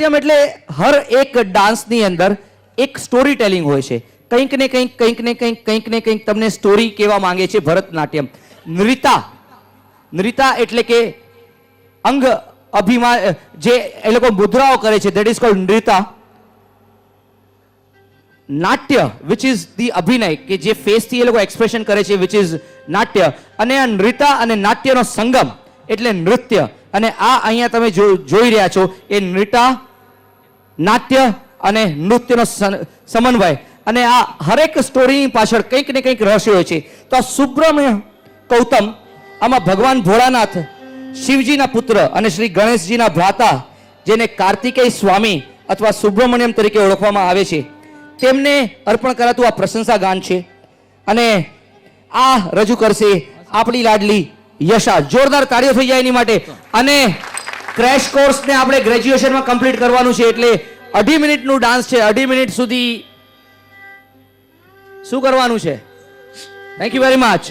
એટલે હર એક ડાન્સની અંદર એક સ્ટોરી ટેલિંગ હોય છે. કંઈક ને કંઈક તમને સ્ટોરી કહેવા માંગે છે ભરતનાટ્યમ. નૃતા એટલે કે અંગ અભિમાન જે એ લોકો મુદ્રાઓ કરે છે, દેટ ઇઝ કોલ્ડ નૃતા. નાટ્ય વિચ ઇઝ ધી અભિનય, કે જે ફેસથી એ લોકો એક્સપ્રેશન કરે છે, વિચ ઇઝ નાટ્ય. અને આ નૃતા અને નાટ્યનો સંગમ એટલે નૃત્ય. અને આ અહીંયા તમે જોઈ રહ્યા છો એ નૃતા, નાટ્ય અને નૃત્યનો સમન્વય. અને આ હરેક સ્ટોરીની પાછળ કંઈક ને કંઈક રહસ્ય હોય છે. તો આ સુબ્રમણ્ય ગૌતમ, આમાં ભગવાન ભોળાનાથ, શિવજીના પુત્ર અને શ્રી ગણેશજીના ભ્રાતા, જેને કાર્તિકેય સ્વામી અથવા સુબ્રમણ્યમ તરીકે ઓળખવામાં આવે છે, તેમને અર્પણ કરાતું આ પ્રશંસા ગાન છે. અને આ રજૂ કરશે આપણી લાડલી યશા. જોરદાર તાળીઓ થઈ જાય એની માટે. અને ક્રેશ કોર્સને આપણે ગ્રેજ્યુએશનમાં કમ્પ્લીટ કરવાનું છે, એટલે 2.5 મિનિટનું ડાન્સ છે. 2.5 મિનિટ સુધી શું કરવાનું છે? Thank you very much.